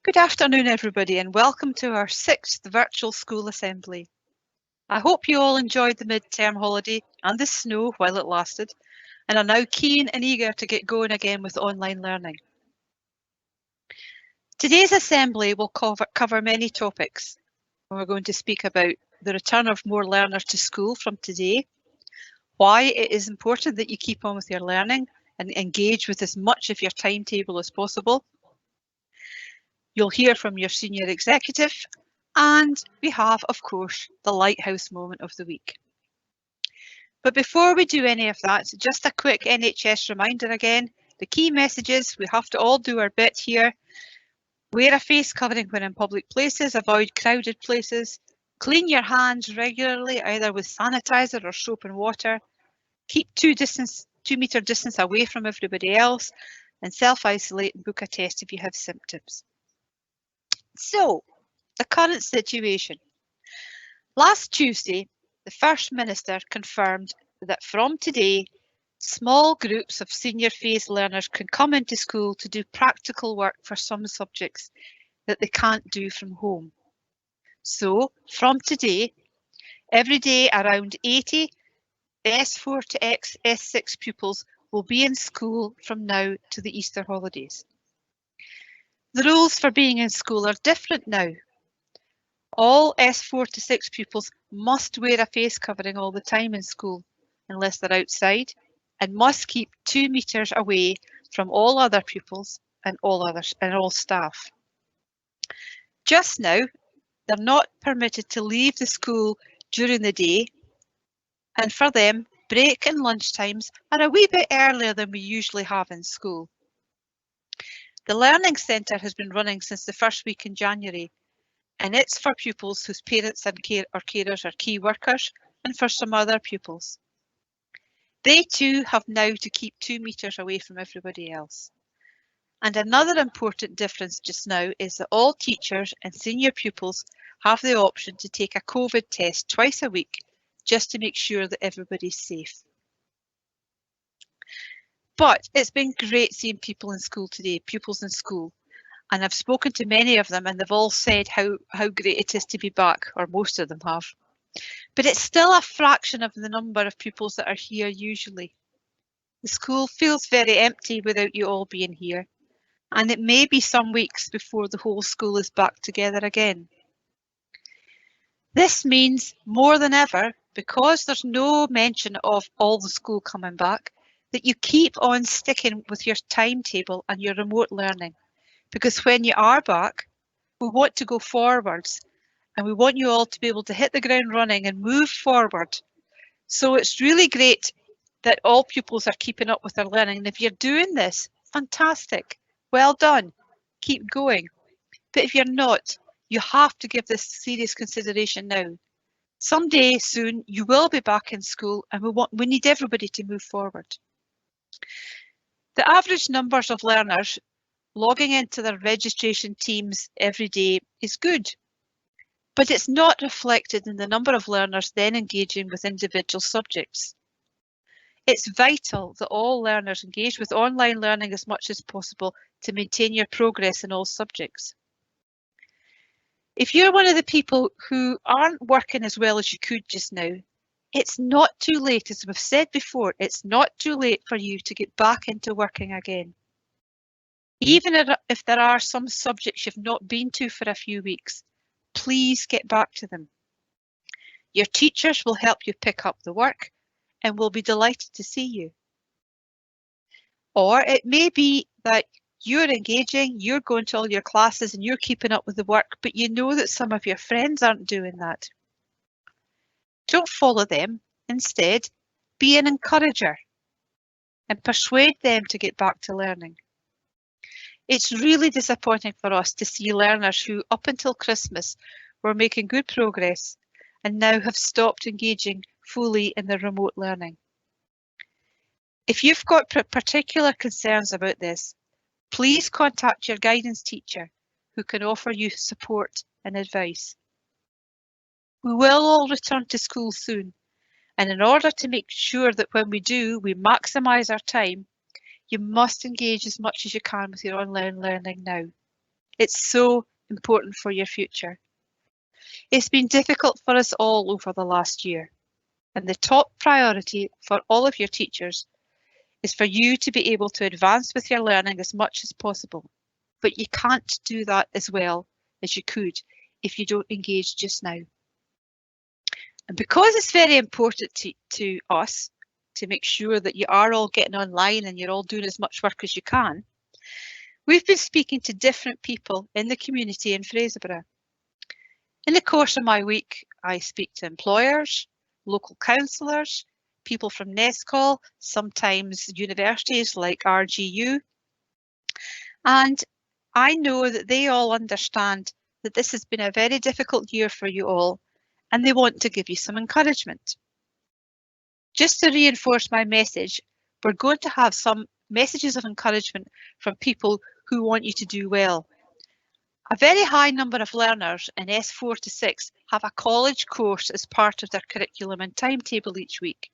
Good afternoon, everybody, and welcome to our 6th virtual school assembly. I hope you all enjoyed the mid-term holiday and the snow while it lasted, and are now keen and eager to get going again with online learning. Today's assembly will cover many topics. We're going to speak about the return of more learners to school from today, why it is important that you keep on with your learning and engage with as much of your timetable as possible. You'll hear from your senior executive, and we have, of course, the Lighthouse Moment of the week. But before we do any of that, just a quick NHS reminder again. The key message is we have to all do our bit here. Wear a face covering when in public places, avoid crowded places, clean your hands regularly, either with sanitizer or soap and water, keep 2 metre distance away from everybody else, and self-isolate and book a test if you have symptoms. So, the current situation. Last Tuesday, the First Minister confirmed that from today, small groups of senior phase learners can come into school to do practical work for some subjects that they can't do from home. So, from today, every day around 80 S4 to S6 pupils will be in school from now to the Easter holidays. The rules for being in school are different now. All S4 to 6 pupils must wear a face covering all the time in school, unless they're outside, and must keep 2 metres away from all other pupils and all staff. Just now, they're not permitted to leave the school during the day, and for them, break and lunch times are a wee bit earlier than we usually have in school. The Learning Centre has been running since the first week in January, and it's for pupils whose parents and carers are key workers, and for some other pupils. They too have now to keep 2 metres away from everybody else. And another important difference just now is that all teachers and senior pupils have the option to take a COVID test twice a week, just to make sure that everybody's safe. But it's been great seeing people in school today, pupils in school. And I've spoken to many of them and they've all said how great it is to be back, or most of them have. But it's still a fraction of the number of pupils that are here usually. The school feels very empty without you all being here. And it may be some weeks before the whole school is back together again. This means more than ever, because there's no mention of all the school coming back, that you keep on sticking with your timetable and your remote learning. Because when you are back, we want to go forwards and we want you all to be able to hit the ground running and move forward. So it's really great that all pupils are keeping up with their learning. And if you're doing this, fantastic, well done, keep going. But if you're not, you have to give this serious consideration now. Someday soon you will be back in school and we need everybody to move forward. The average numbers of learners logging into their registration teams every day is good, but it's not reflected in the number of learners then engaging with individual subjects. It's vital that all learners engage with online learning as much as possible to maintain your progress in all subjects. If you're one of the people who aren't working as well as you could just now, it's not too late, as we've said before, it's not too late for you to get back into working again. Even if there are some subjects you've not been to for a few weeks, please get back to them. Your teachers will help you pick up the work and will be delighted to see you. Or it may be that you're engaging, you're going to all your classes and you're keeping up with the work, but you know that some of your friends aren't doing that. Don't follow them. Instead, be an encourager and persuade them to get back to learning. It's really disappointing for us to see learners who, up until Christmas, were making good progress and now have stopped engaging fully in their remote learning. If you've got particular concerns about this, please contact your guidance teacher who can offer you support and advice. We will all return to school soon, and in order to make sure that when we do, we maximise our time, you must engage as much as you can with your online learning now. It's so important for your future. It's been difficult for us all over the last year, and the top priority for all of your teachers is for you to be able to advance with your learning as much as possible. But you can't do that as well as you could if you don't engage just now. And because it's very important to us to make sure that you are all getting online and you're all doing as much work as you can, we've been speaking to different people in the community in Fraserburgh. In the course of my week, I speak to employers, local councillors, people from NESCOL, sometimes universities like RGU, and I know that they all understand that this has been a very difficult year for you all, and they want to give you some encouragement. Just to reinforce my message, we're going to have some messages of encouragement from people who want you to do well. A very high number of learners in S4 to 6 have a college course as part of their curriculum and timetable each week.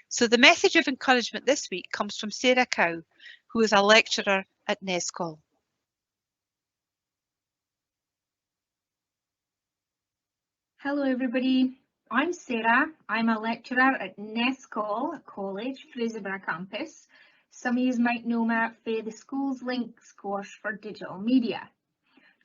So the message of encouragement this week comes from Sarah Cow, who is a lecturer at NESCOL. Hello everybody, I'm Sarah. I'm a lecturer at NESCOL College, Fraserburgh campus. Some of you might know me for the Schools Links course for digital media.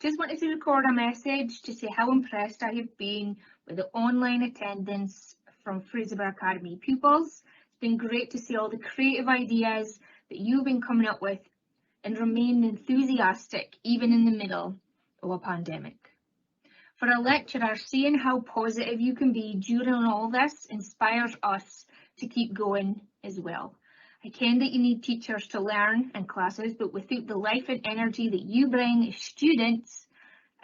Just wanted to record a message to say how impressed I have been with the online attendance from Fraserburgh Academy pupils. It's been great to see all the creative ideas that you've been coming up with and remain enthusiastic even in the middle of a pandemic. For a lecturer, seeing how positive you can be during all this inspires us to keep going as well. I ken that you need teachers to learn in classes, but without the life and energy that you bring as students,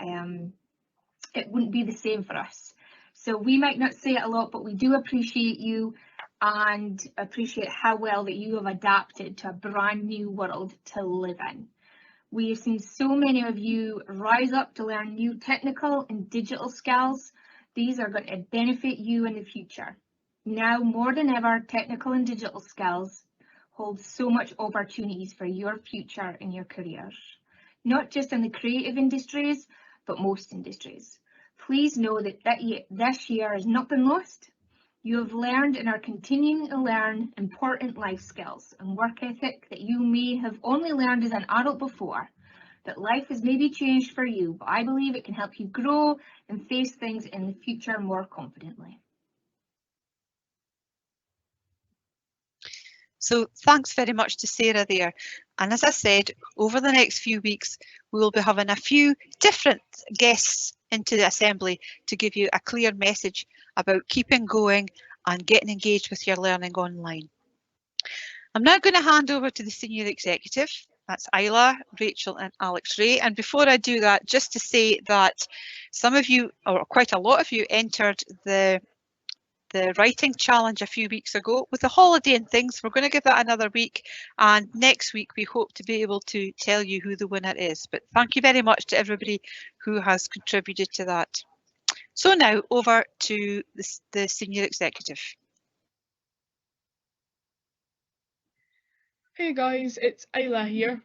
it wouldn't be the same for us. So we might not say it a lot, but we do appreciate you and appreciate how well that you have adapted to a brand new world to live in. We have seen so many of you rise up to learn new technical and digital skills. These are going to benefit you in the future. Now more than ever, technical and digital skills hold so much opportunities for your future and your careers, not just in the creative industries, but most industries. Please know that this year has not been lost. You have learned and are continuing to learn important life skills and work ethic that you may have only learned as an adult before. That life has maybe changed for you, but I believe it can help you grow and face things in the future more confidently. So thanks very much to Sarah there. And as I said, over the next few weeks, we will be having a few different guests into the Assembly to give you a clear message about keeping going and getting engaged with your learning online. I'm now going to hand over to the Senior Executive. That's Isla, Rachel and Alex Ray. And before I do that, just to say that some of you, or quite a lot of you, entered the writing challenge a few weeks ago. With the holiday and things, we're going to give that another week, and next week we hope to be able to tell you who the winner is. But thank you very much to everybody who has contributed to that. So now over to the Senior Executive. Hey guys, it's Isla here.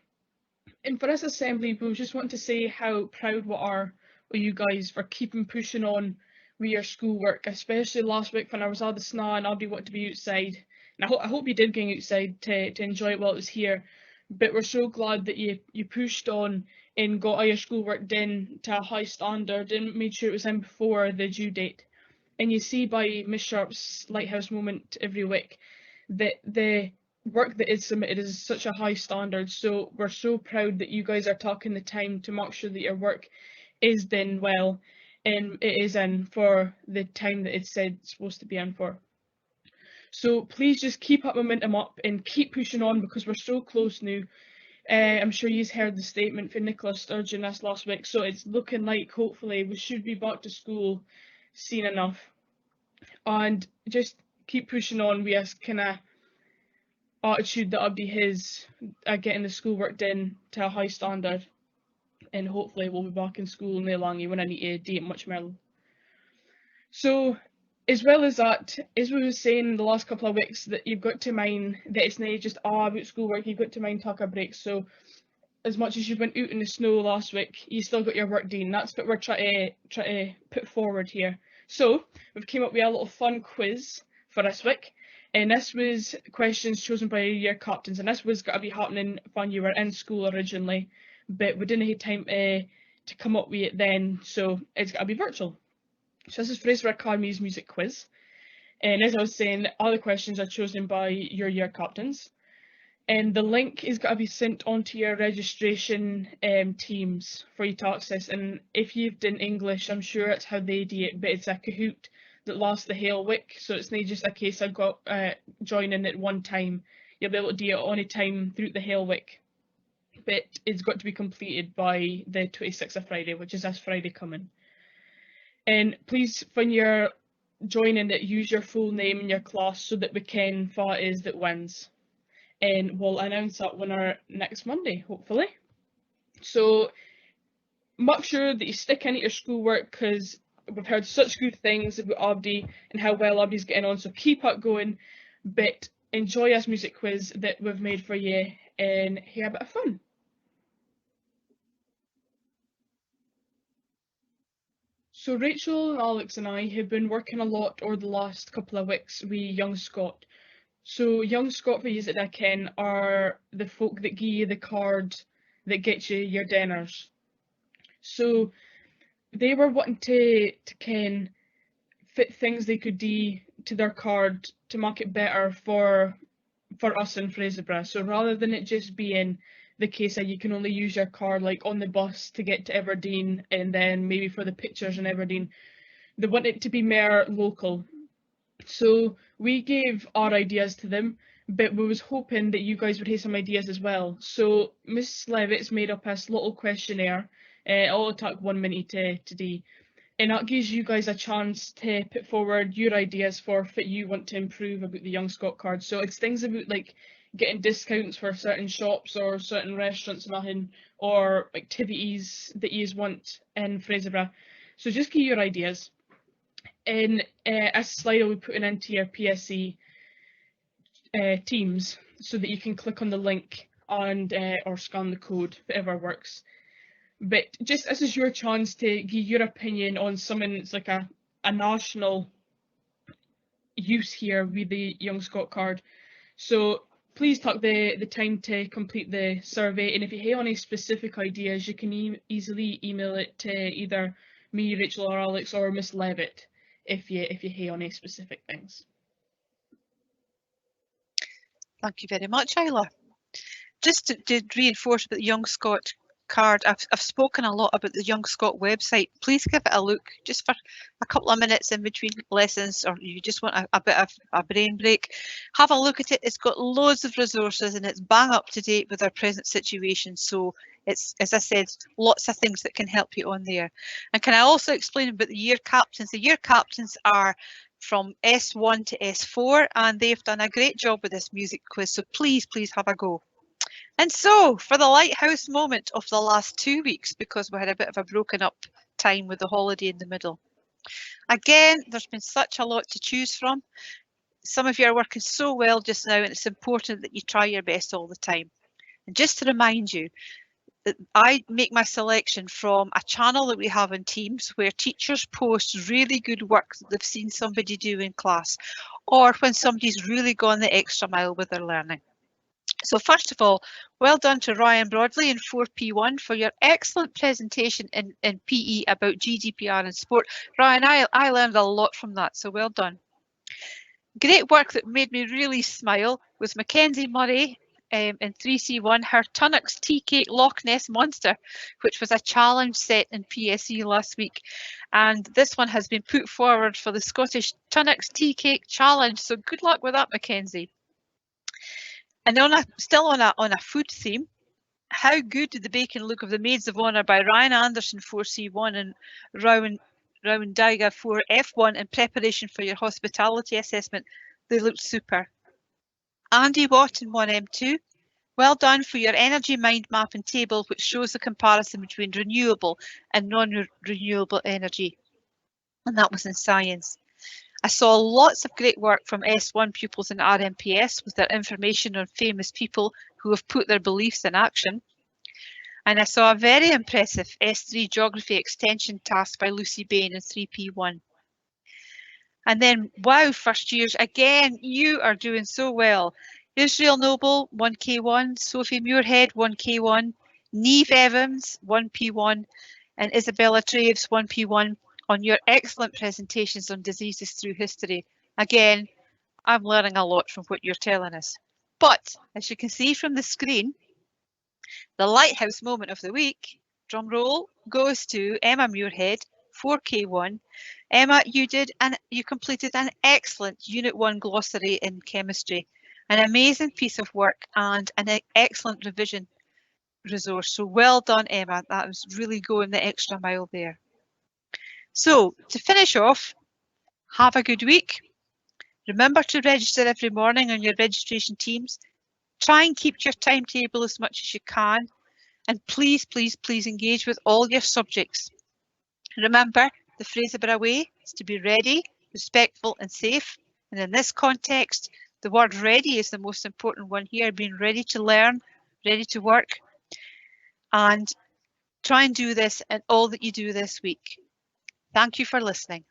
And for this assembly, we just want to say how proud we are of you guys for keeping pushing on with your schoolwork, especially last week when I was out of the snow and nobody wanted to be outside. And I hope you did go outside to enjoy it while it was here. But we're so glad that you pushed on and got all your schoolwork done to a high standard and made sure it was in before the due date. And you see by Miss Sharp's Lighthouse Moment every week that the work that is submitted is such a high standard, so we're so proud that you guys are taking the time to make sure that your work is done well and it is in for the time that it's said it's supposed to be in for. So please just keep that momentum up and keep pushing on because we're so close now. I'm sure you've heard the statement from Nicola Sturgeon this last week, so it's looking like hopefully we should be back to school soon enough. And just keep pushing on with us kind of attitude that would be his at getting the schoolwork done to a high standard, and hopefully we'll be back in school no longer when I need to do it much more. So as well as that, as we were saying the last couple of weeks, that you've got to mind that it's not just about schoolwork, you've got to mind take a break. So as much as you went out in the snow last week, you still got your work done. That's what we're trying to put forward here. So we've came up with a little fun quiz for this week, and this was questions chosen by your captains, and this was going to be happening when you were in school originally, but we didn't have time to come up with it then, so it's going to be virtual. So this is Fraser Academy's music quiz, and as I was saying, all the questions are chosen by your year captains. And the link is going to be sent onto your registration teams for you to access. And if you've done English, I'm sure it's how they do it, but it's a Kahoot that lasts the whole week. So it's not just a case of joining at one time. You'll be able to do it on a time throughout the whole week. But it's got to be completed by the 26th of Friday, which is this Friday coming. And please, when you're joining it, use your full name in your class so that we can who it is that wins. And we'll announce that winner next Monday, hopefully. So make sure that you stick into your schoolwork, because we've heard such good things about Abdi and how well Abdi's getting on, so keep it going, but enjoy this music quiz that we've made for you and have a bit of fun. So Rachel and Alex and I have been working a lot over the last couple of weeks with Young Scott. So Young Scott, for you that I ken, are the folk that give you the card that gets you your dinners. So they were wanting to ken fit things they could do to their card to make it better for us in Fraserburgh. So rather than it just being the case that you can only use your card like on the bus to get to Aberdeen and then maybe for the pictures in Aberdeen, they want it to be more local. So we gave our ideas to them, but we was hoping that you guys would have some ideas as well. So Miss Levitt's made up this little questionnaire. It'll take 1 minute to do, and that gives you guys a chance to put forward your ideas for what you want to improve about the Young Scott card. So it's things about like getting discounts for certain shops or certain restaurants and nothing, or activities that you want in Fraserburgh. So just give your ideas. And a slide will be putting into your PSC teams so that you can click on the link and or scan the code, whatever works. But just this is your chance to give your opinion on something that's like a national use here with the Young Scott card. So please take the time to complete the survey, and if you have any specific ideas, you can easily email it to either me, Rachel or Alex, or Miss Levitt if you have any specific things. Thank you very much, Isla. Just to reinforce about the Young Scott card, I've spoken a lot about the Young Scott website. Please give it a look just for a couple of minutes in between lessons, or you just want a bit of a brain break. Have a look at it. It's got loads of resources and it's bang up to date with our present situation. So it's, as I said, lots of things that can help you on there. And can I also explain about the year captains? The year captains are from S1 to S4, and they've done a great job with this music quiz. So please have a go. And so for the Lighthouse moment of the last 2 weeks, because we had a bit of a broken up time with the holiday in the middle. Again, there's been such a lot to choose from. Some of you are working so well just now, and it's important that you try your best all the time. And just to remind you, that I make my selection from a channel that we have in Teams where teachers post really good work that they've seen somebody do in class, or when somebody's really gone the extra mile with their learning. So first of all, well done to Ryan Broadley in 4P1 for your excellent presentation in PE about GDPR and sport. Ryan, I learned a lot from that, so well done. Great work that made me really smile was Mackenzie Murray in 3C1, her Tunnocks Tea Cake Loch Ness Monster, which was a challenge set in PSE last week. And this one has been put forward for the Scottish Tunnocks Tea Cake Challenge, so good luck with that, Mackenzie. And still on a food theme, how good did the bacon look of the Maids of Honour by Ryan Anderson 4C1 and Rowan Daiga 4F1 in preparation for your hospitality assessment? They looked super. Andy Watt in 1M2, well done for your energy mind map and table, which shows the comparison between renewable and non-renewable energy. And that was in science. I saw lots of great work from S1 pupils in RMPS with their information on famous people who have put their beliefs in action. And I saw a very impressive S3 Geography extension task by Lucy Bain in 3P1. And then, wow, first years, again, you are doing so well. Israel Noble, 1K1, Sophie Muirhead, 1K1, Neve Evans, 1P1, and Isabella Traves, 1P1, on your excellent presentations on diseases through history. Again, I'm learning a lot from what you're telling us. But, as you can see from the screen, the Lighthouse Moment of the Week, drum roll, goes to Emma Muirhead, 4K1. Emma, you completed an excellent Unit 1 glossary in chemistry, an amazing piece of work and an excellent revision resource. So well done, Emma. That was really going the extra mile there. So to finish off, have a good week. Remember to register every morning on your registration teams. Try and keep your timetable as much as you can. And please, please, please engage with all your subjects. Remember, the Fraserburgh way is to be ready, respectful and safe. And in this context, the word ready is the most important one here, being ready to learn, ready to work. And try and do this in all that you do this week. Thank you for listening.